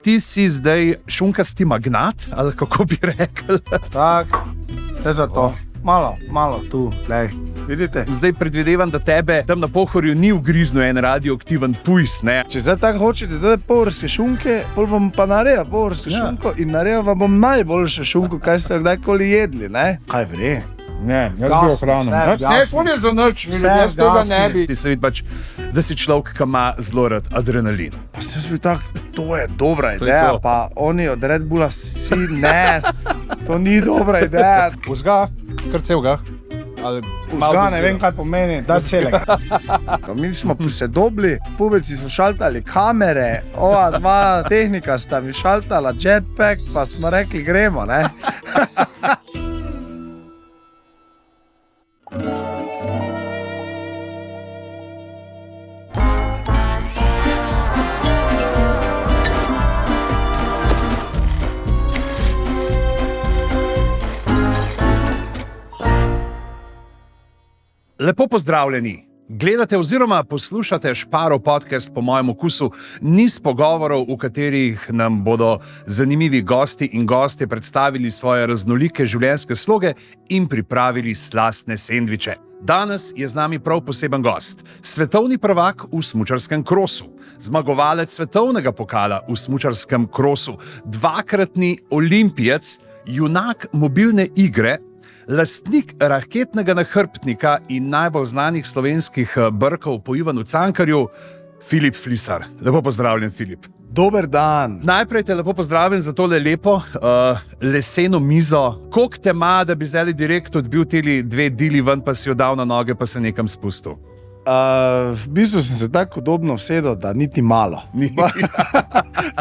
Ti si zdaj šunkasti magnat, ali kako bi rekel? Tak, je za to. Malo tu, lej. Vidite? Zdaj predvidevam, da tebe tam na Pohorju ni ugriznil en radioaktiven pujs, ne? Če zdaj tako hočete, da je pohorske šunke, pol vam pa nareja pohorsko šunko in nareja vam bom najboljše šunko, kaj ste kdajkoli jedli, ne? Kaj vre? Ne, jaz Gas, bi ohranil. vse, Ne, gas. to je za nič, jaz tega ne bi. Ti se vidi pač, da si človek, ki ima zelo rad adrenalin. Pa se bi tak, to je dobra To je ideja, to. pa oni od Red Bulla vsi, ne, to ni dobra ideja. Vzga, kar celega. Vzga, ne vem, kaj pomeni, da celega. Mi smo se dobili, pubeci so šaltali kamere, ova dva tehnika sta mi šaltala jetpack, pa smo rekli, gremo, ne. Lepo pozdravljeni. Gledate oziroma poslušate Šparov podcast po mojem okusu, niz pogovorov, v katerih nam bodo zanimivi gosti in gostje predstavili svoje raznolike življenjske sloge in pripravili slastne sendviče. Danes je z nami prav poseben gost, svetovni prvak v smučarskem krosu, zmagovalec svetovnega pokala v smučarskem krosu, dvakratni olimpijec, junak mobilne igre, lastnik raketnega nahrbtnika in najbolj znanih slovenskih brkov po Ivanu Cankarju, Filip Flisar. Lepo pozdravljen, Filip. Dober dan. Najprej te lepo pozdravljam za tole lepo leseno mizo. Koliko te ima, da bi zdaj direkt odbil teli dve dili ven, pa si jo dal na noge, pa se nekam spustil? V bistvu sem se tako udobno vsedel, da niti malo.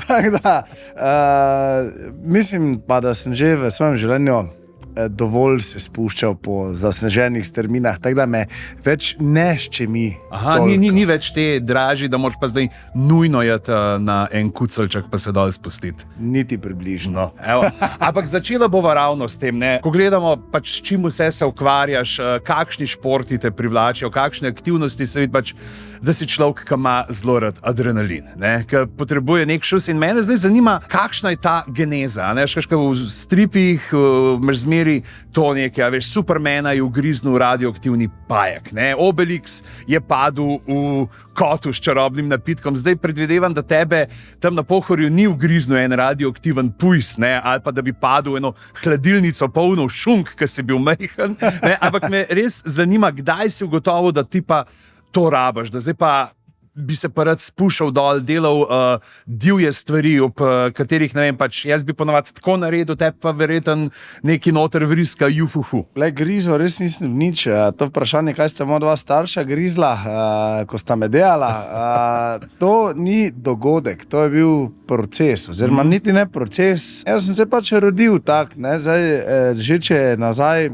Tako da, mislim pa, da sem že v svojem življenju dovolj se spuščal po zasneženih strminah, tako da me več ne ščemi. Aha, ni več te draži, da moraš pa zdaj nujno jeti na en kucelček, pa se dol spustiti. Niti približno. Evo. Ampak začela bova ravno s tem, ne? Ko gledamo, pač, s čim vse se ukvarjaš, kakšni športi te privlačijo, kakšne aktivnosti, se vidi pač, da si človek, ki ima zelo rad adrenalin, ne? Ki potrebuje nek šus. In mene zdaj zanima, kakšna je ta geneza. Ne? V stripih imaš zmeri to nekaj, veš, Supermana je ugriznil radioaktivni pajek, ne? Obelix je padel v kotu s čarobnim napitkom. Zdaj predvidevam, da tebe tam na Pohorju ni ugriznil en radioaktiven pujs, ne? Ali pa da bi padel v eno hladilnico polno šunk, ki si bil majhen. Ne? Ampak me res zanima, kdaj si ugotovil, da ti pa to rabaš, da zdaj pa bi se pa rad spuščal dol, delal divje stvari, ob katerih, ne vem, pač jaz bi ponovadi tako naredil, te pa verjetno neki noter vriska, juhuhu. Le grizo, res nisem nič. To vprašanje, kaj ste moja dva starša grizla, ko sta me delala, to ni dogodek, to je bil proces, oziroma niti ne proces. Jaz sem se pač rodil tak, ne, zdaj, že če nazaj,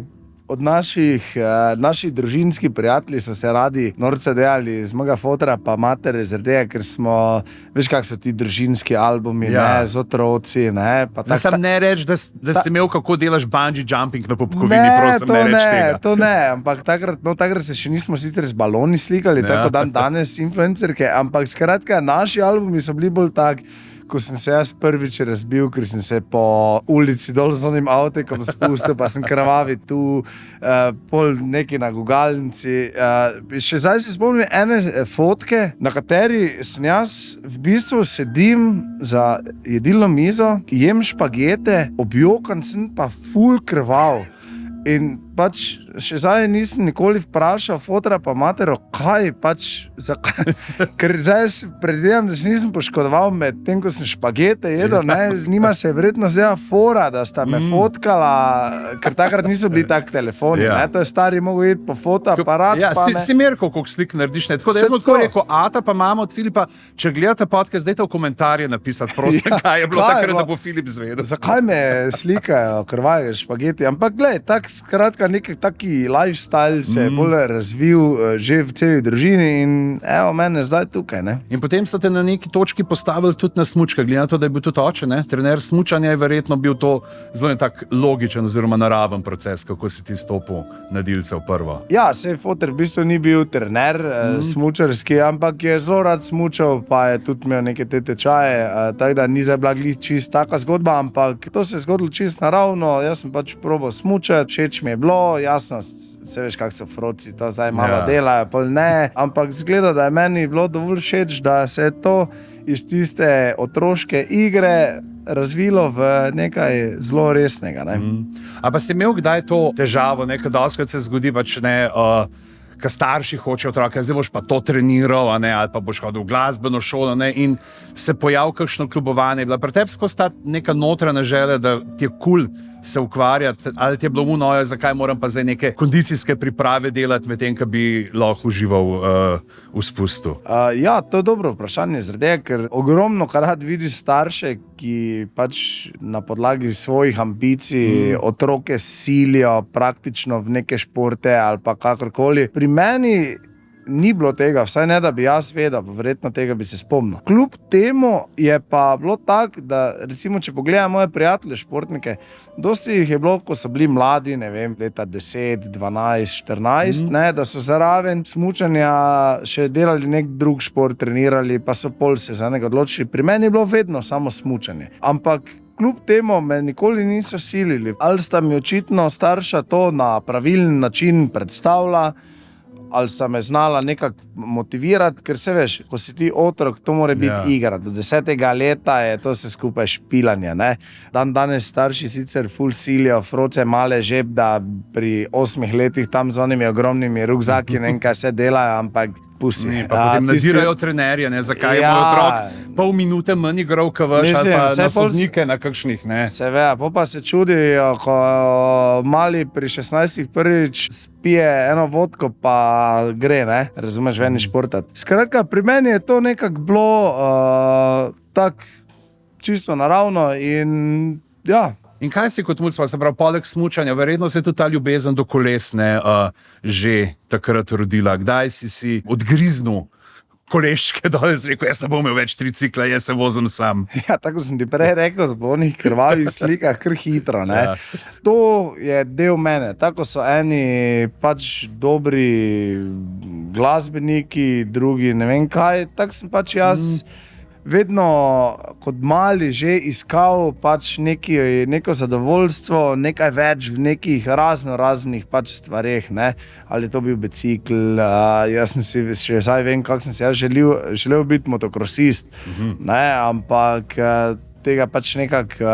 od naših družinskih prijatelji so se radi norce delali z mojega fotra pa matere, zaradi tega, ker smo, veš kak so ti družinski albumi, ne, z otroci, ne. Zdaj sam ne reč, da si imel, kako delaš bungee jumping na popkovini, prosim, ne reč tega. To ne, ampak takrat se še nismo sicer z baloni slikali, tako danes influencerke, ampak skratka, naši albumi so bili bolj tak, ko sem se jaz prvič razbil, ker sem se po ulici dol z onim avtekom spustil, pa sem krvavi tu, pol neki na gugalnici. Še zdaj se spomnim ene fotke, na kateri sem jaz v bistvu sedim za jedilno mizo, jem špagete, objokan sem pa ful krvav. In pač še zdaj nisem nikoli vprašal fotra pa matero, kaj pač, zakaj, ker zdaj predvidevam, da se nisem poškodoval med tem, ko sem špagete jedel, ne, njima se je verjetno zdela fora, da sta me fotkala, ker takrat niso bili tak telefoni, ne, to je stari mogel iti po fotoaparat. Ja, si merko, koliko slik narediš, ne, tako da jaz sem tako rekel, Ata pa mama od Filipa, če gledate podcast, dajte v komentarje napisati, prosim, kaj je bilo takrat, da bo Filip zvedel. Zakaj me slikajo krvaje špageti, ampak glej, tak skratka nek taki lifestyle se je bolj razvil že v celi družini in evo, mene zdaj tukaj, ne. In potem ste te na neki točki postavili tudi na smučka, glede na to, da je bil tudi oče, ne? Trener smučanja je verjetno bil to zelo tak logičen oziroma naraven proces, kako si ti stopil na dilce v prvo. Ja, sej foter v bistvu ni bil trener smučarski, ampak je zelo rad smučal, pa je tudi imel neke te tečaje, tako da ni zdaj bila glih čist taka zgodba, ampak to se je zgodilo čist naravno, jaz sem pač probal smučati, všeč mi je bilo, jasno, se veš, kak so froci, to zdaj malo delajo, pol ne, ampak zgleda, da je meni bilo dovolj všeč, da se je to iz tiste otroške igre razvilo v nekaj zelo resnega. Ne? A pa si imel kdaj to težavo, nekaj doskrat se zgodi, pač ne, ka starši hočejo otroka, zdaj boš pa to treniral, ne, ali pa boš hodil v glasbeno šolo, ne, in se pojavi kakšno klubovanje. Bila pri tebi skozi ta neka notranja želja, da ti je kul se ukvarjati, ali ti je bilo unojo, zakaj moram pa zdaj neke kondicijske priprave delati, medtem ko bi lahko užival v spustu? Ja, to je dobro vprašanje, zaradi, ker ogromno krat vidiš starše, ki pač na podlagi svojih ambicij otroke silijo praktično v neke športe ali pa kakorkoli. Pri meni ni bilo tega, vsaj ne, da bi jaz vedel, pa verjetno tega bi se spomnil. Kljub temu je pa bilo tako, da recimo, če pogledam moje prijatelje, športnike, dosti jih je bilo, ko so bili mladi, ne vem, leta 10, 12, 14, ne, da so zaraven smučanja še delali nek drug šport, trenirali, pa so pol se za njega odločili. Pri meni je bilo vedno samo smučanje. Ampak kljub temu me nikoli niso silili. Ali sta mi očitno starša to na pravilen način predstavila, ali sta me znala nekako motivirati, ker se veš, ko si ti otrok, to mora biti igra. Do 10. leta je to vse skupaj špilanje. Ne? Danes starši sicer ful silijo, froce male žeb, da pri 8 letih tam z onimi ogromnimi rukzaki ne vem, kaj vse delajo, ampak pusti. Pa potem nadzirajo trenerje, ne, zakaj je moj otrok pol minute manj igral, ko veš, ali pa na sodnike na kakšnih, ne. Se ve, pa se čudijo, ko mali pri 16 prvič spije eno vodko, pa gre, ne, razumeš, ven športat. Skratka, pri meni je to nekako bilo tak čisto naravno in ja. In kaj si kot mulj, se pravi, poleg smučanja, verjetno se je tudi ta ljubezen do koles že takrat rodila. Kdaj si odgriznil koleščke dol in rekel, jaz ne bom imel več tricikla, jaz se vozim sam? Ja, tako sem ti prej rekel, z onih krvavih slikah, kar hitro. Ne? Ja. To je del mene. Tako so eni pač dobri glasbeniki, drugi ne vem kaj. Tako sem pač jaz vedno kot mali že iskal pač neko zadovoljstvo, nekaj več v nekih raznih pač stvareh, ne. Ali to bil bicikl, jaz sem si še zdaj vem, kako sem si jaz želel biti motokrosist, ne, ampak tega pač nekako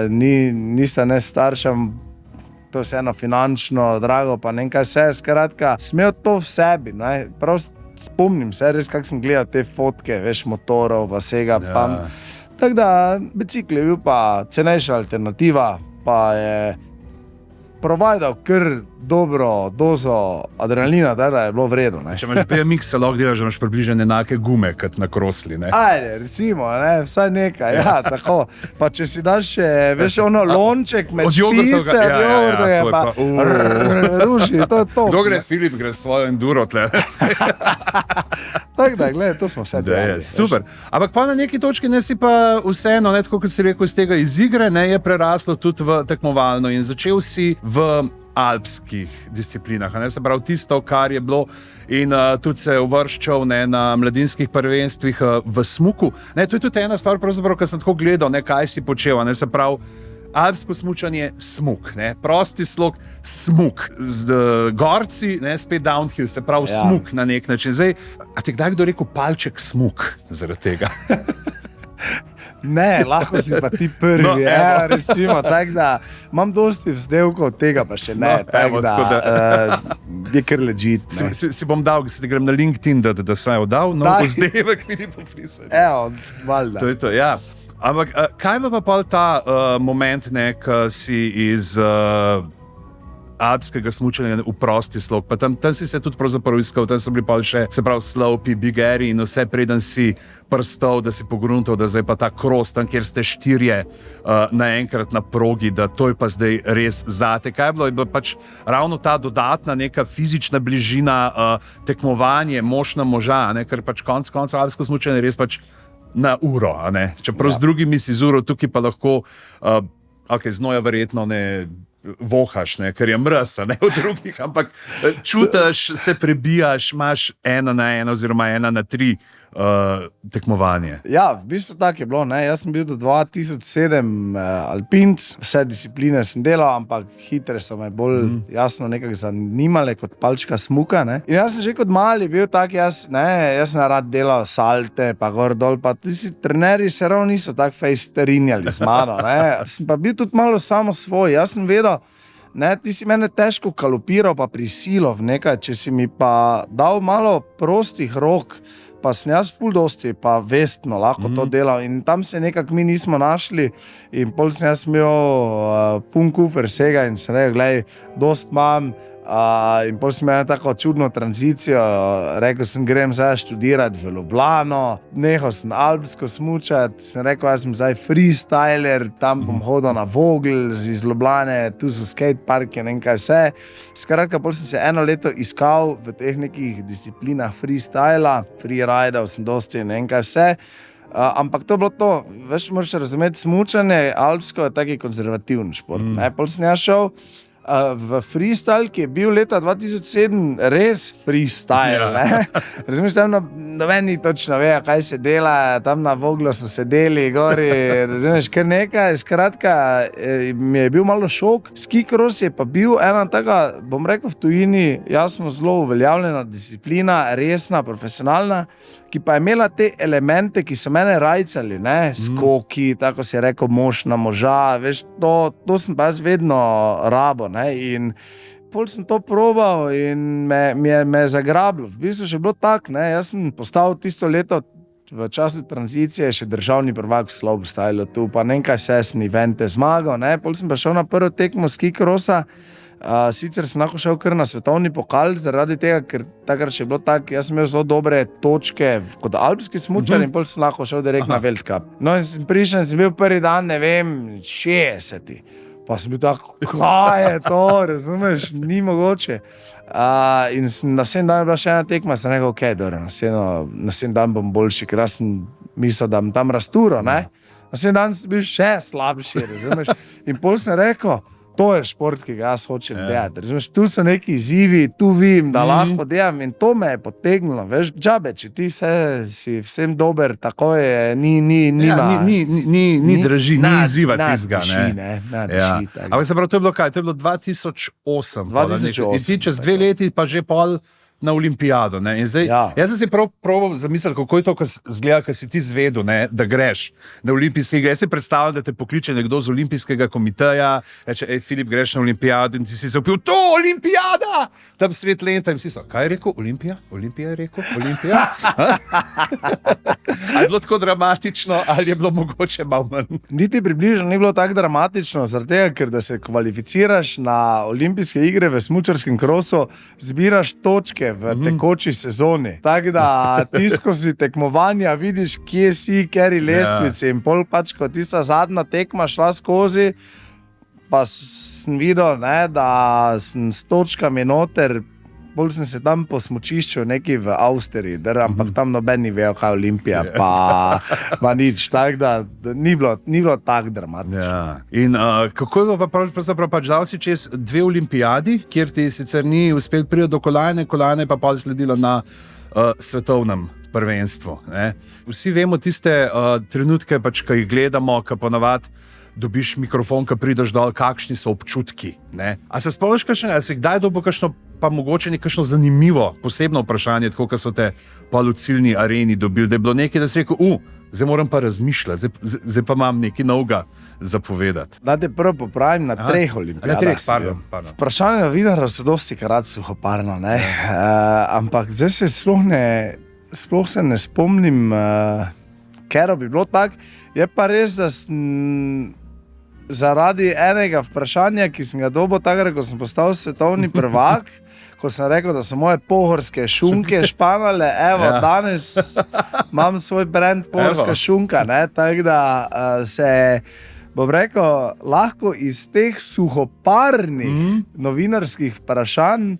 nista ne staršem, to je vseeno finančno drago, pa ne vem kaj vse, skratka, smel to v sebi, ne, prosto. Spomnim se res, kako sem gledal te fotke, veš, motorov, pa vsega. Tako da, bicikl je bil pa cenejša alternativa, pa je provajdal kar dobro dozo adrenalina, da je bilo vredno. Ne? Če imaš BMX, se lahko delaš, da imaš približno enake gume, kot na krosli, ne? Ajde, recimo, ne, vsaj nekaj, ja, tako. Pa če si daš še, veš, ono lonček med špice, od jogurtovega, pa ruši, to je top. Kdo gre, Filip, gre svojo enduro tle. Tako da, gledaj, to smo vse delali. Super. Ampak pa na neki točki ne si pa vseeno, ne, tako kot si rekel, iz tega iz igre, ne, je preraslo tudi v tekmovalno in začel si v alpskih disciplinah, ne, se pravi tisto, kar je bilo in tudi se uvrščal, ne, na mladinskih prvenstvih v smuku. Ne, to je tudi ena stvar, pravzaprav, ker sem tako gledal, ne, kaj si počel, ne, se pravi alpsko smučanje, smuk, ne, prosti slog, smuk, z gorci, ne, spet downhill, se pravi smuk na nek način. Zdaj, a ti kdaj kdo rekel palček smuk zaradi tega? Ne, lahko si pa ti prvi, no, recimo, tako da imam dosti vzdevkov tega, pa še ne, no, tako da je kar legit. Si bom dal, si grem na LinkedIn, da sem jo dal, no, vzdevek Filipu Friserju. Evo, valjda. To je to, ja. Ampak kaj ima pa ta moment, ne, ko si iz alpskega smučanja v prosti slog. Pa tam si se tudi pravzaprav iskal, tam so bili pa še, se pravi, slopi, bigeri in vse, preden si prstov, da si pogruntal, da zdaj pa ta kros, tam, kjer ste 4 naenkrat na progi, da to je pa zdaj res zate. Kaj je bilo? Je bilo pač ravno ta dodatna neka fizična bližina, tekmovanje, mož na moža, ne? Ker pač konec alpsko smučanje je res pač na uro, a ne? Čeprav z drugimi si z uro, tukaj pa lahko, znoja verjetno ne vohaš, ne, ker je mraz, ne v drugih, ampak čutiš, se prebijaš, imaš 1-1 oziroma 1-3 tekmovanje. Ja, v bistvu tako je bilo, ne. Jaz sem bil do 2007 alpinc, vse discipline sem delal, ampak hitre so me bolj jasno nekako zanimale kot palčka smuka, ne. In jaz sem že kot mali bil tak, jaz sem rad delal salte, pa gor dol, pa tisti trenerji se ravno niso tak fejst strinjali z mano, ne. Sem pa bil tudi malo samo svoj, jaz sem vedel, ne, ti si mene težko kalopiral pa prisilil v nekaj, če si mi pa dal malo prostih rok, pa sem jaz ful dosti, pa vestno lahko to delal in tam se nekako mi nismo našli in pol sem jaz imel pun kufer vsega in sem rekel, glej, dost imam in pol sem imel tako čudno tranzicijo, rekel sem, grem zdaj študirati v Ljubljano, nehal sem alpsko smučati, sem rekel, jaz sem zdaj freestyler, tam bom hodil na Vogel iz Ljubljane, tu so skateparke, ne vem kaj vse. Skratka, pol sem se 1 leto iskal v teh nekih disciplinah freestyla, freeridal sem dosti, ne vem kaj vse. Ampak to je bilo to, veš, moraš razumeti, smučanje alpsko je taki konzervativen šport, ne, pol sem jaz šel v freestyle, ki je bil leta 2007 res freestyle, ne. Razumeš, tam nobeni točno vejo, kaj se dela, tam na Voglu so sedeli gori, razumeš, kar nekaj, skratka, mi je bil malo šok. Ski cross je pa bil ena taka, bom rekel, v tujini jasno zelo uveljavljena disciplina, resna, profesionalna, ki pa je imela te elemente, ki so mene rajcali, ne, skoki, tako si je rekel, mož na moža, veš, to sem pa jaz vedno rabo, ne, in pol sem to probal in me je zagrabilo. V bistvu še bilo tak, ne, jaz sem postal tisto leto v času tranzicije še državni prvak v slopestylu, tu pa ne vem kaj vse sem evente zmagal, ne, pol sem pa šel na prvo tekmo ski crossa. Sicer sem lahko šel kar na svetovni pokal, zaradi tega, ker takrat še je bilo tako, jaz sem imel zelo dobre točke kot alpski smučar in pol sem lahko šel direkt na World Cup. No in sem prišel in sem bil prvi dan, ne vem, 60. Pa sem bil tako, kaj je to, razumeš, ni mogoče. In naslednji dan je bila še ena tekma, sem rekel, ok, dobro, naslednji dan bom boljši, ker jaz sem mislil, da bom tam rasturo, ne. Naslednji dan sem bil še slabši, razumeš. In pol sem rekel, to je šport, ki ga jaz hočem delati. Razumeš, tu so neki izzivi, tu vim, da lahko delam in to me je potegnilo. Veš, džabe, če ti si vsem dober, tako je, ni drži, ni izziva tistega, ne. Ampak se pravi, to je bilo kaj? To je bilo 2008. 2008. In si čez 2 leti pa že pol na olimpijado, ne. In zdaj, jaz sem si probal zamisliti, kako je to, ko zgleda, ko si ti zvedel, ne, da greš na olimpijske igre. Jaz si predstavljam, da te pokliče nekdo z olimpijskega komiteja, reče, Filip, greš na olimpijado in si se upil, to, olimpijada! Tam sred lenta in si so, kaj je rekel? Olimpija? Olimpija je rekel? Olimpija? Ali je bilo tako dramatično, ali je bilo mogoče malo manj? Niti približno ni bilo tako dramatično, zaradi tega, ker da se kvalificiraš na olimpijske igre v smučarskem krosu, zbiraš točke v tekoči sezoni. Tako da ti skozi tekmovanja vidiš, kje si, kjeri lestvici in pol pač, ko tista zadnja tekma šla skozi, pa sem videl, ne, da sem s točkami noter, bolj sem se tam po smučišču neki v Avstriji, ampak tam nobeni vejo, kaj je Olimpija, pa nič, tako da ni bilo tako dramatično. Ja. In kako je bilo pa pravzaprav pač dal si čez 2 olimpijadi, kjer ti sicer ni uspel priti do kolajne pa pol sledila na svetovnem prvenstvu, ne. Vsi vemo tiste trenutke, pač, ko jih gledamo, ko ponavadi dobiš mikrofon, ko prideš dol, kakšni so občutki, ne. A se spomniš kakšnega, a si kdaj dobil kakšno, pa mogoče nekakšno zanimivo, posebno vprašanje, tako kot so te pa v ciljni areni dobili, da je bilo nekaj, da si rekel, zdaj moram pa razmišljati, zdaj pa imam nekaj novega zapovedati. Da te prvo popravim na 3 olimpijadah. Na 3, pardon. Vprašanje novinarjev so dosti krat suhoparno, ne. Ampak zdaj se sploh se ne spomnim, ker bi bilo tako. Je pa res, da sem zaradi enega vprašanja, ki sem ga dobil takrat, ko sem postal svetovni prvak, ko sem rekel, da so moje pohorske šunke španale, danes imam svoj brand pohorska šunka, ne, tako da se, bom rekel, lahko iz teh suhoparnih novinarskih vprašanj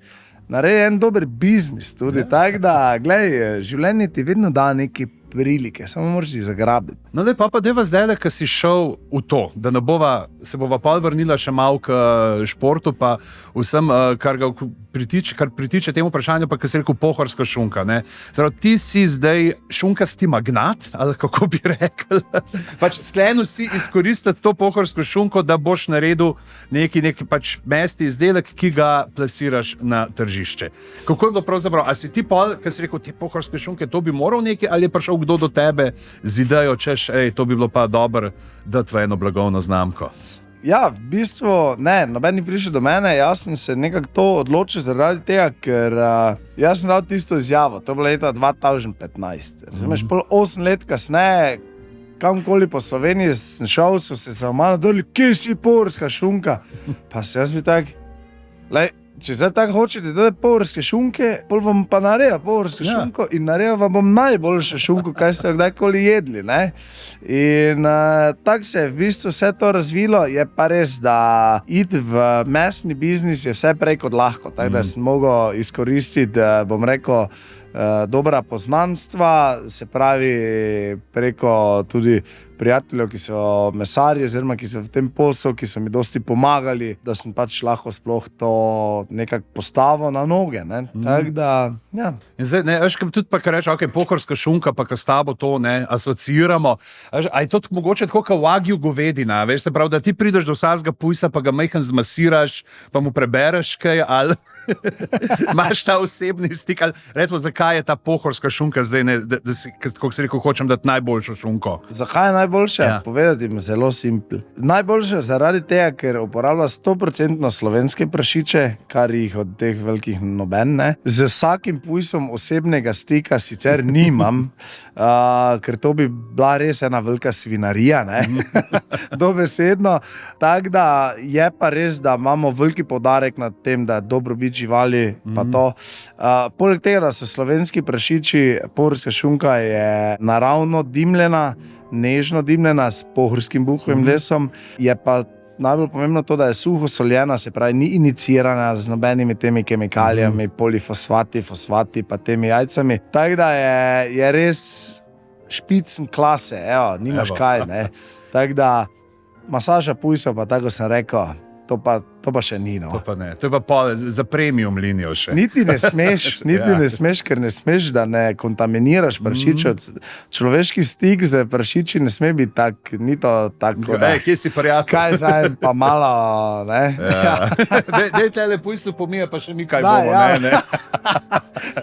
naredi en dober biznis tudi, tako da, glej, življenje ti vedno da neki prilike, samo moraš si zagrabiti. No, pa deva zdaj, ko si šel v to, da se bova pa vrnila še malo k športu, pa vsem, kar pritiče temu vprašanju, pa ko si rekel pohorska šunka. Zdaj, ti si zdaj šunkasti magnat, ali kako bi rekel? Pač sklenil si izkoristiti to pohorsko šunko, da boš naredil neki pač mesni izdelek, ki ga plasiraš na tržišče. Kako je bilo pravzaprav? A si ti pol, ko si rekel, te pohorske šunke, to bi moral neki, ali je prišel kdo do tebe z idejo, češ, to bi bilo pa dobro dati v eno blagovno znamko? Ja, v bistvu ne, noben ni prišel do mene, jaz sem se nekako to odločil zaradi tega, ker jaz sem dal tisto izjavo, to je bilo leta 2015. Razumeš, pol 8 let kasneje, kamkoli po Sloveniji sem šel, so se za mano dali, kje si pohorska šunka? Pa se jaz bi tak, če zdaj tako hočete, da je pohorske šunke, pol vam pa nareja pohorsko šunko in nareja vam bom najboljše šunko, kaj ste kdajkoli jedli. Ne? In tako se je v bistvu vse to razvilo, je pa res, da iti v mesni biznis je vse prej kot lahko, tako da sem mogel izkoristiti, bom rekel, dobra poznanstva, se pravi preko tudi prijateljev, ki so mesarji, oziroma ki so v tem poslu, ki so mi dosti pomagali, da sem pač lahko sploh to nekako postavil na noge. Tako da, ja. In zdaj, veš, tudi pa, kar reče, pohorska šunka, pa ko s tabo to asociiramo, a je to mogoče tako, kot wagyu govedina, veš, se pravi, da ti prideš do vsakega pujsa, pa ga majhen zmasiraš, pa mu prebereš kaj, ali imaš ta osebni stik, ali recimo, zakaj je ta pohorska šunka zdaj, kako si rekel, hočem dati najboljšo šunko? Zakaj je najboljše? Ja. Povedati jim zelo simpel. Najboljše zaradi tega, ker uporablja 100% slovenske prašiče, kar jih od teh velikih noben, ne. Z vsakim pujsom osebnega stika sicer nimam, ker to bi bila res ena velika svinarija, ne. Dobesedno. Tako da je pa res, da imamo veliki poudarek nad tem, da je dobrobit živali, pa to. Poleg tega, da so slovenski prašiči, pohorska šunka je naravno dimljena, nežno dimljena s pohorskim buhovim lesom, je pa najbolj pomembno to, da je suho soljena, se pravi, ni inicirana z nobenimi temi kemikalijami, polifosfati, fosfati, pa temi jajcami. Tako da je res špicen klase, nimaš kaj, ne. Tako da masaža pujsov, pa tako sem rekel, to pa še ni, no. To pa ne, to je pa za premium linijo še. Niti ne smeš, ker ne smeš, da ne kontaminiraš prašičev. Človeški stik z prašiči ne sme biti tak, ni to tako. Kje si prijatelj? Kaj zdaj, pa malo, ne? Ja. Dej tele pujsu pomije, pa še mi kaj bomo, ne?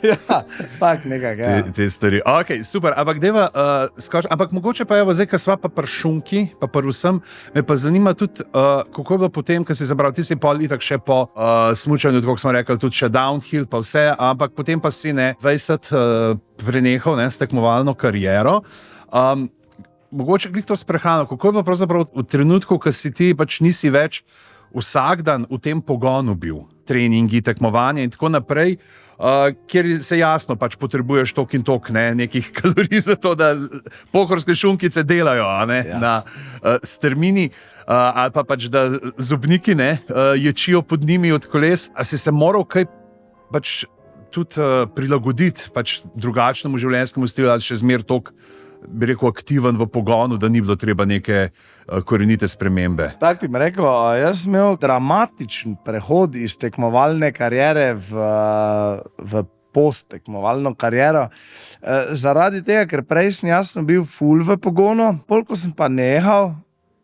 Ja, tak nekak, ja. Te stvari. Ok, super, ampak mogoče pa zdaj, ko sva pa pri šunki, pa pri vsem, me pa zanima tudi, kako je bilo potem, ko si zabral, ti si pol itak še po smučanju, tako smo rekli, tudi še downhill, pa vse, ampak potem pa si 20 prenehal s tekmovalno kariero. Mogoče glih to sprehano, kako je bilo pravzaprav v trenutku, ko si ti pač nisi več vsak dan v tem pogonu bil, treningi, tekmovanje in tako naprej, kjer se jasno pač potrebuješ tok in tok nekih kalorij za to, da pohorske šunkice delajo na strmini, ali pa pač da zobniki ječijo pod njimi od koles. A si se moral kaj pač tudi prilagoditi pač drugačnemu življenjskemu stilu, ali še zmer tok, bi rekel, aktiven v pogonu, da ni bilo treba neke korenite spremembe? Tak ti bi rekel, jaz sem imel dramatičen prehod iz tekmovalne kariere v post-tekmovalno kariero. Zaradi tega, ker prej sem jasno bil ful v pogonu, pol ko sem pa nehal,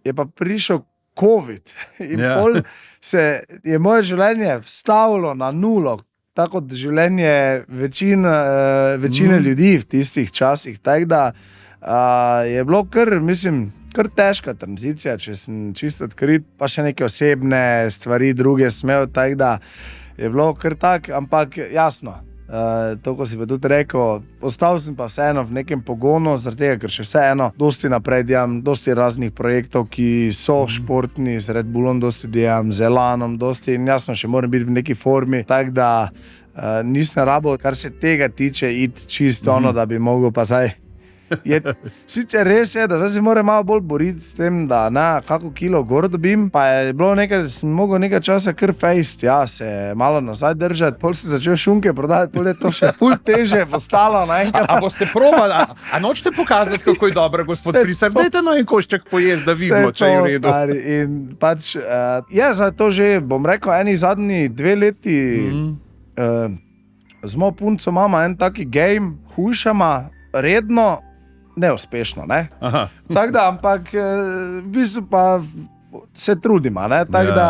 je pa prišel COVID in pol se je moje življenje vstavilo na nulo, tako kot življenje večine ljudi v tistih časih. Tako da je bilo kar težka tranzicija, če sem čisto odkrit, pa še neke osebne stvari druge smel, tako da je bilo kar tak, ampak jasno, To, ko si pa tudi rekel, ostal sem pa vseeno v nekem pogonu, zaradi tega, ker še vseeno dosti naprej delam, dosti raznih projektov, ki so športni, z Red Bullom dosti delam, z Elanom dosti in jasno še moram biti v neki formi, tako da nisem rabo, kar se tega tiče, iti čisto ono, da bi mogel pa zdaj. Sicer res je, da zdaj se moram malo bolj boriti s tem, da kako kilo gor dobim, pa je bilo sem mogel nekaj časa kar fejst, se malo nazaj držati, pol si začel šunke prodati, pol je to še ful teže postalo naenkrat. A boste probali, a nočete pokazati, kako je dobro, gospod Frisar, dajte en košček pojesti, da vidimo, če je v redu. Stari, in pač, zdaj to že, bom rekel, eni zadnji 2 leti z mojo punco imamo en taki game, hujšama, redno, neuspešno, ne? Tako da, ampak v bistvu pa se trudimo, ne? Tako da,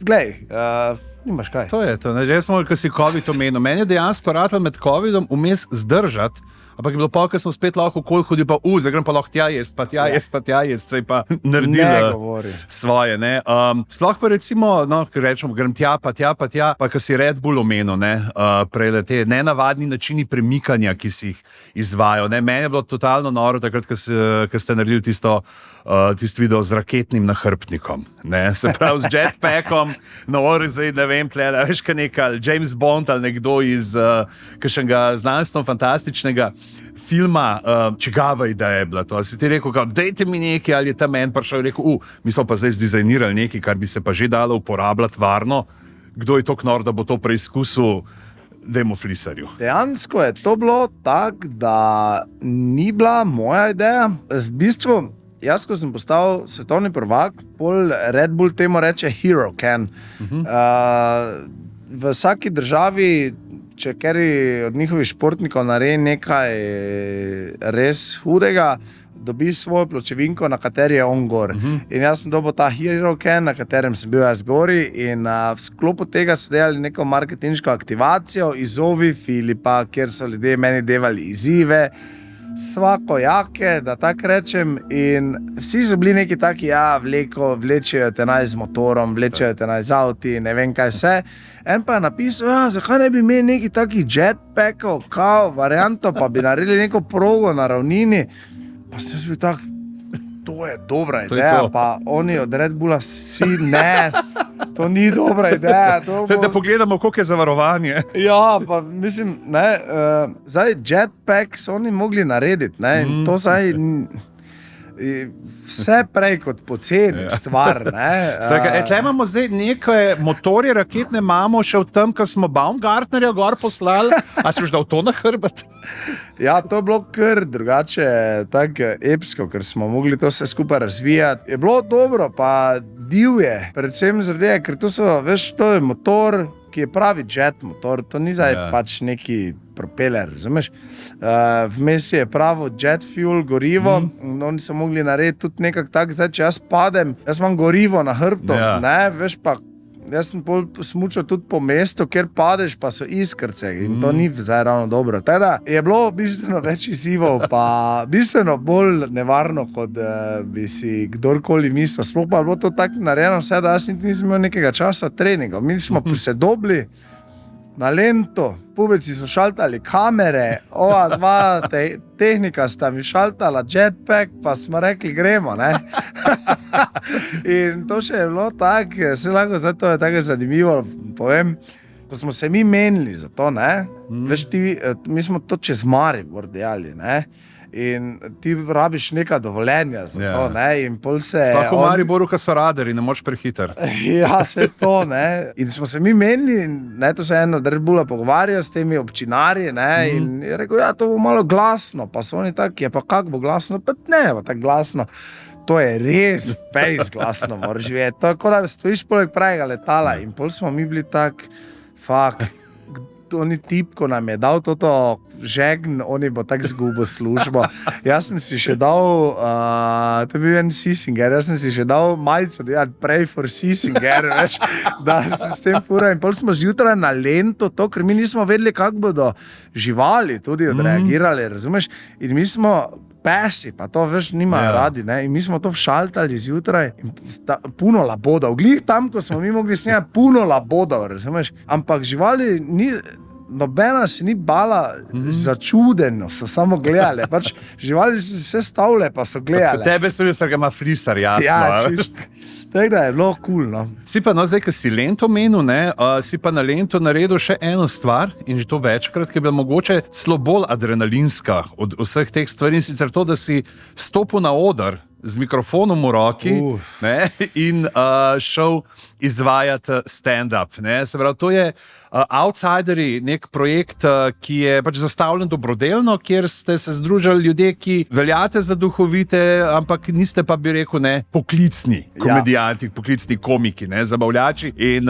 glej, nimaš kaj. To je to, ne? Že smo, ko si COVID omenil. Meni je dejansko ratalo med COVIDom vmes zdržati, ampak je bilo pa, ker smo spet lahko okoli hodili, pa zdaj grem pa lahko tja jest, pa tja jest, se je pa naredilo svoje, ne. Sploh pa recimo, no, ker rečemo, grem tja, pa ko si Red Bull omenil, ne, prej te nenavadni načini premikanja, ki si jih izvajajo, ne. Meni je bilo totalno noro takrat, ko ste naredili tisti video z raketnim nahrbtnikom, ne, se pravi z jetpackom, nori zdaj, ne vem, tle, veš, kaj nekaj, James Bond ali nekdo iz kakšnega znanstveno-fantastičnega filma, čigava ideja je bila to. Si ti rekel, dajte mi nekaj, ali je ta men prišel in rekel, mi smo pa zdaj zdizajnirali nekaj, kar bi se pa že dalo uporabljati varno. Kdo je to knor, da bo to preizkusil? Dajmo Frisarju. Dejansko je to bilo tako, da ni bila moja ideja. V bistvu, jaz, ko sem postal svetovni prvak, pol Red Bull temu reče Hero Can. V vsaki državi, če keri od njihovih športnikov naredi nekaj res hudega, dobi svojo pločevinko, na kateri je on gor. In jaz sem dobil ta Hero Can, na katerem sem bil jaz gori in v sklopu tega so delali neko marketinško aktivacijo, izzovi Filipa, kjer so ljudje meni devali izzive, svakojake, da tako rečem, in vsi so bili neki taki, vlečejo te naj z motorom, vlečejo te naj z avti, ne vem kaj vse. En pa je napisal, zakaj ne bi imeli neki taki jetpackov, kao varianto, pa bi naredili neko progo na ravnini. Pa sem bil tak, to je dobra ideja, pa oni od Red Bulla vsi, ne, to ni dobra ideja. Da pogledamo, koliko je zavarovanje. Ja, pa mislim, ne, zdaj jetpack so oni mogli narediti, ne, in to zdaj vse prej kot poceni stvar, ne. Tle imamo zdaj nekaj motorje raketne, imamo še v tem, ko smo Baumgartnerja gor poslali, a si už dal to na hrbet? Ja, to je bilo kar drugače, tako epsko, ker smo mogli to vse skupaj razvijati. Je bilo dobro, pa divje, predvsem zaradi, ker to so, veš, to je motor, ki je pravi jet motor, to ni zdaj pač neki propeler, razumeš? Vmes je pravo jet fuel, gorivo, oni so mogli narediti tudi nekako tak, zdaj, če jaz padem, jaz imam gorivo na hrbtu, ne, veš pa, jaz sem pol smučal tudi po mestu, kjer padeš, pa so iskrce in to ni zdaj ravno dobro. Teda je bilo bistveno več izzivov, pa bistveno bolj nevarno, kot bi si kdorkoli mislil. Sploh pa je bilo to tako narejeno vse, da jaz nisem imel nekega časa treninga. Mi smo prisedobili na lento, pubeci so šaltali kamere, dva tehnika sta mi šaltala jetpack, pa smo rekli, gremo, ne. In to še je bilo tako, se lahko zato je tako zanimivo, povem, ko smo se mi menili za to, ne, veš mi smo to čez Maribor delali, ne, in ti rabiš neka dovoljenja za to, ne, in pol se... Sploh v Mariboru, ko so radari, ne moč prehiter. Ja, se to, ne, in smo se mi menili, ne, to se eno od Red Bulla pogovarjal s temi občinarji, ne, in je rekel, to bo malo glasno, pa so oni tak, pa kak bo glasno, pa ne, bo tako glasno. To je res fejs glasno, moraš živeti. To je, kot da stojiš poleg pravega letala in pol smo mi bili tak, oni tip, ko nam je dal toto žegn, oni bo tak zgubil službo. Jaz sem si še dal, to je bil en Sisinger, jaz sem si še dal majico, pray for Sisinger, veš, da se s tem fura. In pol smo zjutraj na lento to, ker mi nismo vedeli, kako bodo živali tudi odreagirali, razumeš? In mi smo pesi, pa to, veš, nimajo radi, ne, in mi smo to všaltali zjutraj, puno labodov, glih tam, ko smo mi mogli snemati, puno labodov, razumeš, ampak živali nobena se ni bala začudeno, so samo gledali. Pač živali so vse stavile, pa so gledali. Tebe so jaz, ga ima frisar, jasno. Ja, tako da je bilo kul, no. Si pa, no, zdaj, ko si Lento menil, si pa na Lento naredil še eno stvar in že to večkrat, ki je bila mogoče celo bolj adrenalinska od vseh teh stvari, in sicer to, da si stopil na oder z mikrofonom v roki in šel izvajati stand-up. Se pravi, to je Outsideri, nek projekt, ki je pač zastavljen dobrodelno, kjer ste se združili ljudje, ki veljate za duhovite, ampak niste pa, bi rekel, poklicni komedijanti, poklicni komiki, zabavljači. In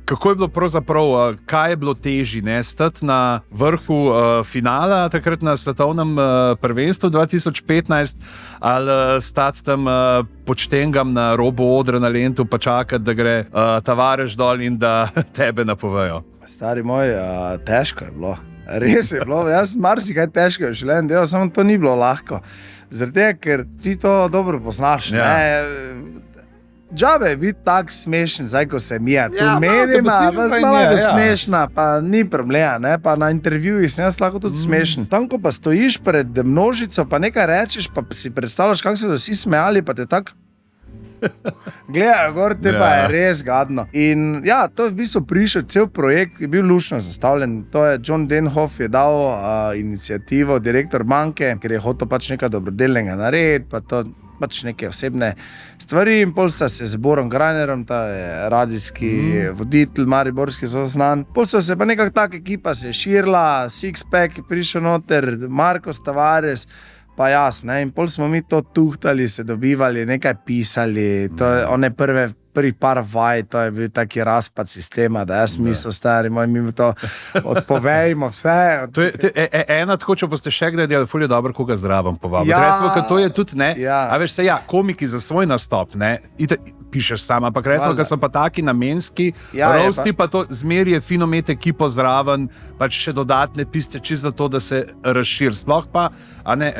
kako je bilo pravzaprav, kaj je bilo težje, stati na vrhu finala, takrat na svetovnem prvenstvu 2015, ali stati tam pod štengam na robu odra na Lentu, pa čakati, da gre Tavares dol in da tebe napovejo. Stari moj, težko je bilo. Res je bilo, jaz marsikaj težko je šele en del, samo to ni bilo lahko. Zaradi tega, ker ti to dobro poznaš. Džabe je biti tak smešen, zdaj ko se mija. Tu medima, pa znala je smešna, pa ni problema. Pa na intervjujih sem jaz lahko tudi smešen. Tam, ko pa stojiš pred množico, pa nekaj rečeš, pa si predstavljaš, kako se vsi smejali, pa te tako gledajo gor, te pa je res gadno. In ja, to je v bistvu prišel, cel projekt je bil lušno zastavljen. To je John Denhoff je dal inicijativo, direktor banke, ker je hotel pač nekaj dobrodelnega narediti, pa to pač neke osebne stvari. In pol sta se z Borom Granerjem, ta je radijski voditelj, mariborski zelo znan. Pol so se pa nekako taka ekipa se je širila, Sixpack je prišel noter, Marcos Tavares, pa jaz, in pol smo mi to tuhtali, se dobivali, nekaj pisali, to je one prvi par vaj, to je bil taki razpad sistema, da jaz mislim, stari moj, mi to odpovejmo vse. To je ena, tako, če boste še kdaj delali, ful je dobro, koga zdravom povabiti. Recimo, ker to je tudi, a veš se, komiki za svoj nastop, pišeš sam, ampak recimo, ker so pa taki namenski, roasti pa to zmeri je fino imeti ekipo zraven, pač še dodatne pisce, čisto za to, da se razširi. Sploh pa,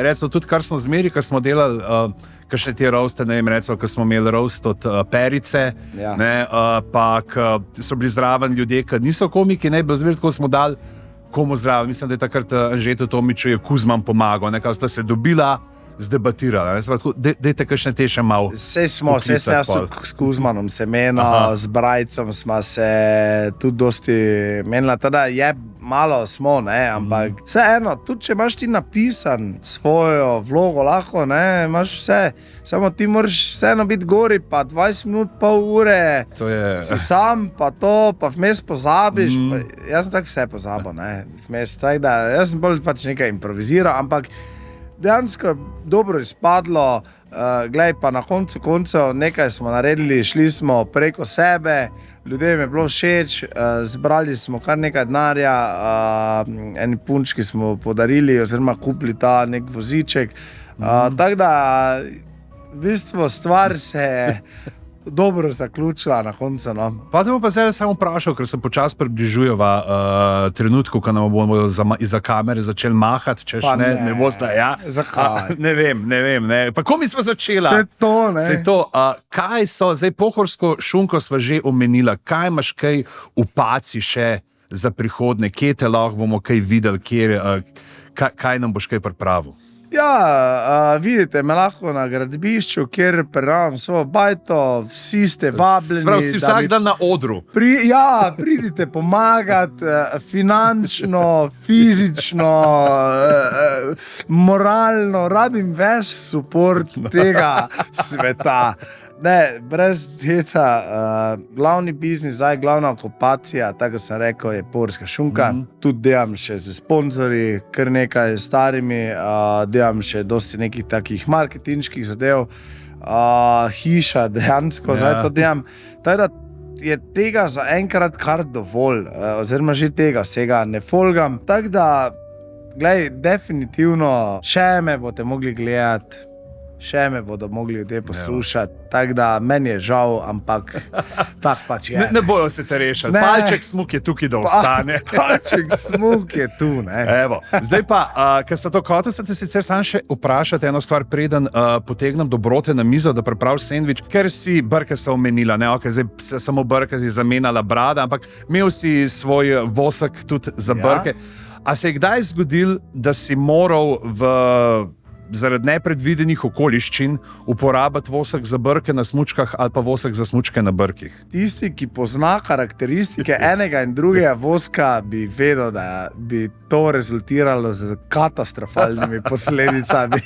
recimo tudi, kar smo zmeri, ko smo delali, kakšne te roaste, recimo, ko smo imeli roast od Perice, pa so bili zraven ljudje, ki niso komiki, bilo zmeri, tako smo dali komu zraven. Mislim, da je takrat Anžetu Tomiču je Kuzman pomagal, kao sta se dobila, zdebatirala. Dajte kakšne te še malo. Sej smo, jaz s Kuzmanom se menil, z Brajcem smo se tudi dosti menila, teda je malo smo, ampak vseeno, tudi če imaš ti napisan svojo vlogo, lahko, imaš vse, samo ti moraš vseeno biti gori, pa 20 minut, pol ure, si sam, pa to, pa vmes pozabiš, jaz sem tako vse pozabil, vmes, tako da, jaz sem bolj pač nekaj improviziral, ampak dejansko je dobro izpadlo, glej, pa na koncu koncev nekaj smo naredili, šli smo preko sebe, ljudem je bilo všeč, zbrali smo kar nekaj denarja, eni punčki smo podarili oziroma kupili ta nek voziček, tako da v bistvu stvar se dobro zaključila na koncu. Pa te bom pa zdaj samo vprašal, ker se počasi približujeva trenutku, ko nam bomo iza kamere začeli mahati, češ ne bo zdaj, Zakaj? Ne vem. Pa ko mi smo začela? Vse to, kaj so, zdaj pohorsko šunko sva že omenila, kaj imaš kaj v paci še za prihodne, kje te lahko bomo kaj videli, kaj nam boš kaj pripravil? Ja, vidite me lahko na gradbišču, kjer predavam svojo bajto, vsi ste vabljeni. Sprav si vsak dan na odru. Pridite pomagati, finančno, fizično, moralno, rabim ves support tega sveta. Ne, brez heca, glavni biznis, zdaj glavna okupacija, tako sem rekel, je pohorska šunka. Tudi delam še z sponzorji, kar nekaj starimi, delam še dosti nekih takih marketinških zadev, hiša dejansko, zdaj to delam. Tako da je tega za enkrat kar dovolj, oziroma že tega vsega ne folgam. Tako da, glej, definitivno še me boste mogli gledati. še me bodo mogli ljudje poslušati. Tako da meni je žal, ampak tak pač je. Ne bojo se te rešili. Ne. Palček smuk je tukaj, da ostane. Palček smuk je tu, ne. Evo. Zdaj pa, ker so to hotel, se te sicer sam še vprašati eno stvar, preden potegnem dobrote na mizo, da pripraviš sendvič, ker si brke so omenila, ne, okay, zdaj se samo brke si zamenjala brada, ampak imel si svoj vosek tudi za brke. A se je kdaj zgodil, da si moral zaradi nepredvidenih okoliščin uporabiti vosek za brke na smučkah ali pa vosek za smučke na brkih? Tisti, ki pozna karakteristike enega in drugega voska, bi vedel, da bi to rezultiralo z katastrofalnimi posledicami.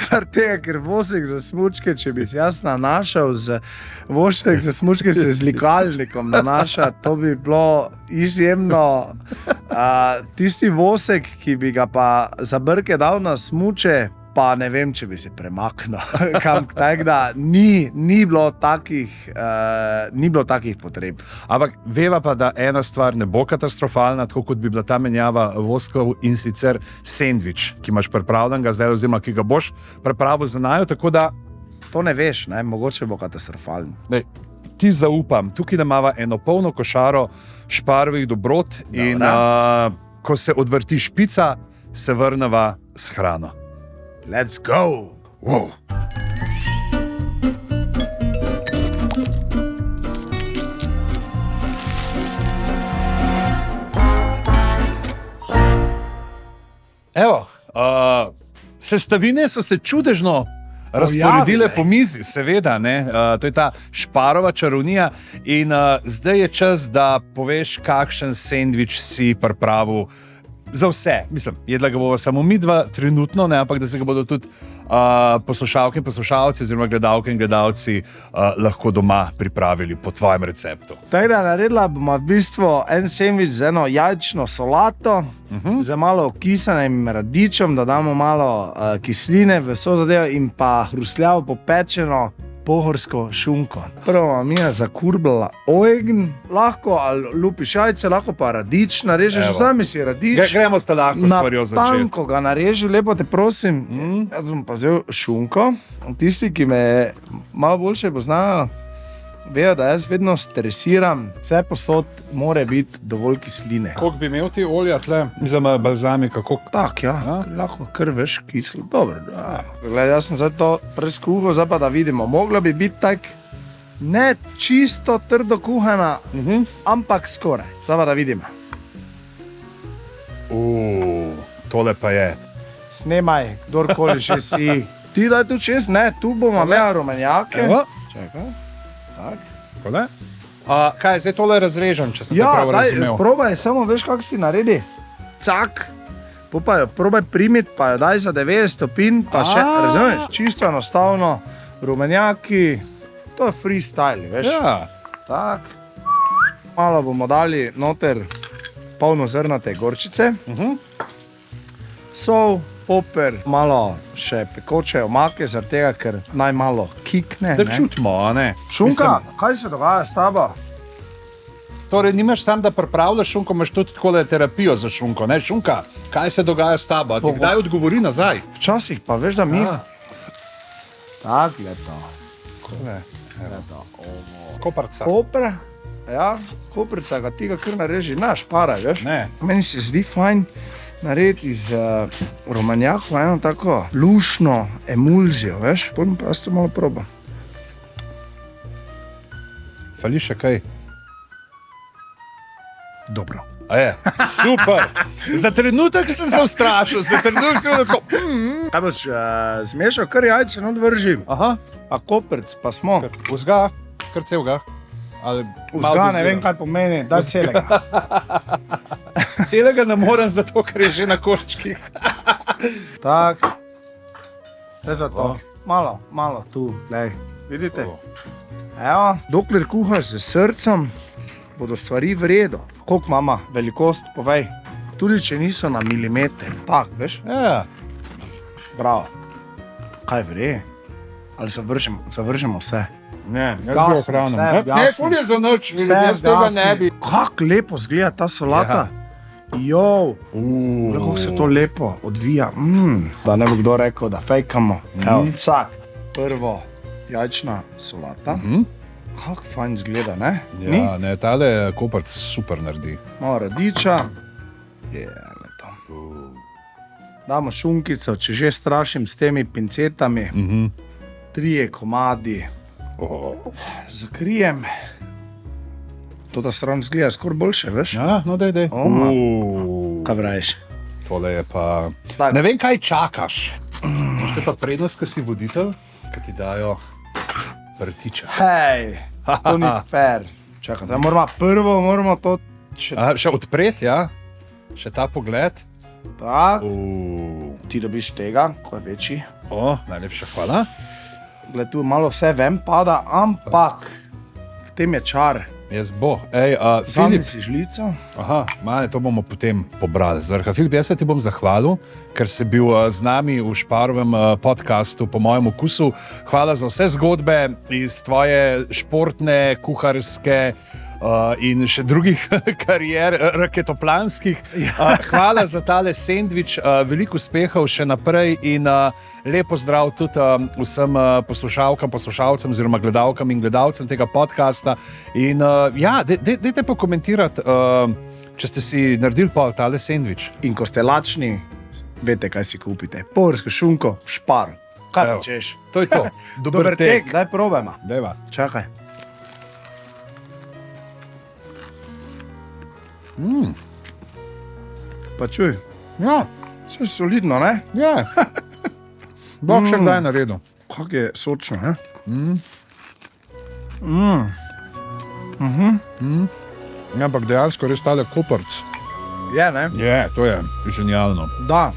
Zaradi tega, ker vosek za smučke, če bi si jaz nanašal z vosek za smučke se z likalnikom nanaša, to bi bilo izjemno. Tisti vosek, ki bi ga pa za brke dal na smuče, pa ne vem, če bi se premaknil. Tako da ni bilo takih potreb. Ampak veva pa, da ena stvar ne bo katastrofalna, tako kot bi bila ta menjava voskov, in sicer sendvič, ki imaš pripravljenega zdaj, oziroma ki ga boš pripravil za naju, tako da To ne veš, ne? Mogoče bo katastrofalno. Ti zaupam, tukaj da imava eno polno košaro šparovih dobrot in ko se odvrti špica, se vrneva s hrano. Let's go! Wow. Evo, sestavine so se čudežno razporedile po mizi, seveda, ne? To je ta šparova čarovnija in zdaj je čas, da poveš, kakšen sendvič si pripravil za vse. Mislim, jedla ga bova samo midva trenutno, ne? Ampak da se ga bodo tudi poslušalke in poslušalci oziroma gledalke in gledalci lahko doma pripravili po tvojem receptu. Teda naredila bomo v bistvu en sendvič z eno jajčno solato, z malo kisanim radičem, da damo malo kisline v vso zadevo in pa hrustljavo popečeno pohorsko šunko. Prvo Mija zakurbila ogenj, lahko ali lupiš jajce, lahko pa radič narežeš, vzami si radič. Gremo sta lahko stvarjo začeti. Na tanko ga nareži, lepo te prosim. Jaz bom pa vzel šunko. Tisti, ki me malo boljše poznajo, vejo, da jaz vedno stresiram, vse posod mora biti dovolj kisline. Koliko bi imel ti olja tle? Mislim, balzamika, koliko? Tak, lahko kar veš kislo. Dobro, Gled, jaz sem zdaj to preskuhal, zdaj pa da vidimo. Mogla bi biti tak ne čisto trdo kuhana, ampak skoraj. Zdaj pa da vidimo. Tole pa je. Snemaj, kdorkoli že si. Ti daj tu čez, ne, tu bomo imeli rumenjake. Čakaj. Tak. Kaj, zdaj tole razrežem, če sem te prav razumel. Probaj, samo veš, kako si naredi. Cak, probaj primiti, pa jo daj za 90 stopinj, pa še, razumeš, čisto enostavno, rumenjaki, to je freestyle, veš. Ja. Tak, malo bomo dali noter polnozrnate gorčice, sol, poper, malo še pekoče omake, zaradi tega, ker najmalo kikne. Da čutimo, a ne? Šunka, kaj se dogaja s tabo? Torej, nimaš sam, da pripravljaš šunko, imaš tudi takole terapijo za šunko, ne? Šunka, kaj se dogaja s tabo? Ti kdaj odgovori nazaj? Včasih pa veš, da mi... Tak, leto. Koparca. Kopra, ja, koprica, ti ga kar nareži, šparaj, veš? Ne. Meni se zdi fajn narediti iz rumenjakov eno tako lušno emulzijo, veš? Potem pa jaz to malo probam. Fali še kaj? Dobro. A je, super. Za trenutek sem se ustrašil, za trenutek sem tako... Kaj boš zmešal, kar jajce not vržim. Aha. A koprc pa smo. Vzga, kar celega. Vzga, ne vem, kaj pomeni, daj celega. Celega ne morem, zato ker je že na koščkih. Tak, zdaj za to. Malo tu, lej, vidite? Evo, dokler kuhaš z srcem, bodo stvari v redu. Koliko mama, velikost, povej. Tudi če niso na milimeter. Tak, veš? Ja. Bravo. Kaj vre? Ali zavržemo vse? Ne, jaz bi ohranil. Ne, ful je za noč, jaz tega ne bi. Kako lepo zgleda ta solata. Jov, kako se to lepo odvija. Da ne bo kdo rekel, da fejkamo. Evo, vsak. prvo jajčna solata. Kako fajn zgleda, ne? Ja, ne, tale koprc super naredi. Malo radiča. To. Damo šunkico, če že strašim s temi pincetami. 3 komadi. Zakrijem. Tota stran zgleda skoraj boljše, veš? Ja, no dej. Kaj praviš? Tole je pa... Tak. Ne vem, kaj čakaš. To je pa prednost, ki si voditelj, ki ti dajo vrtiča. Hej, to ni fair. Čakaj, zdaj moramo to Še odpreti, ja? Še ta pogled. tak. Ti dobiš tega, ko je večji. Najlepša hvala. Gled, tu malo vse ven pada, ampak v tem je čar. Jaz bo. Vzami Filip, si žlico. aha, mane, to bomo potem pobrali z vrha. Filip, jaz se ti bom zahvalil, ker si bil z nami v Šparovem podkastu po mojem okusu. Hvala za vse zgodbe iz tvoje športne, kuharske in še drugih karier, raketoplanskih. Hvala za tale sendvič, veliko uspehov še naprej in lepo zdrav tudi vsem poslušalkam, poslušalcem oziroma gledalkam in gledalcem tega podcasta. In ja, dajte pokomentirati, če ste si naredili pa tale sendvič. In ko ste lačni, veste, kaj si kupite. Povrsko šunko, Špar. Kaj rečeš? To je to. Dober tek. Daj probajmo. Dajva. Čakaj. Pa čuj, Ja, vse solidno, ne? ja. Bog še kdaj naredil. Kako je sočno, ne? Ja, ampak dejansko res tale koprc. Je, ne? Je, to je genialno. Da.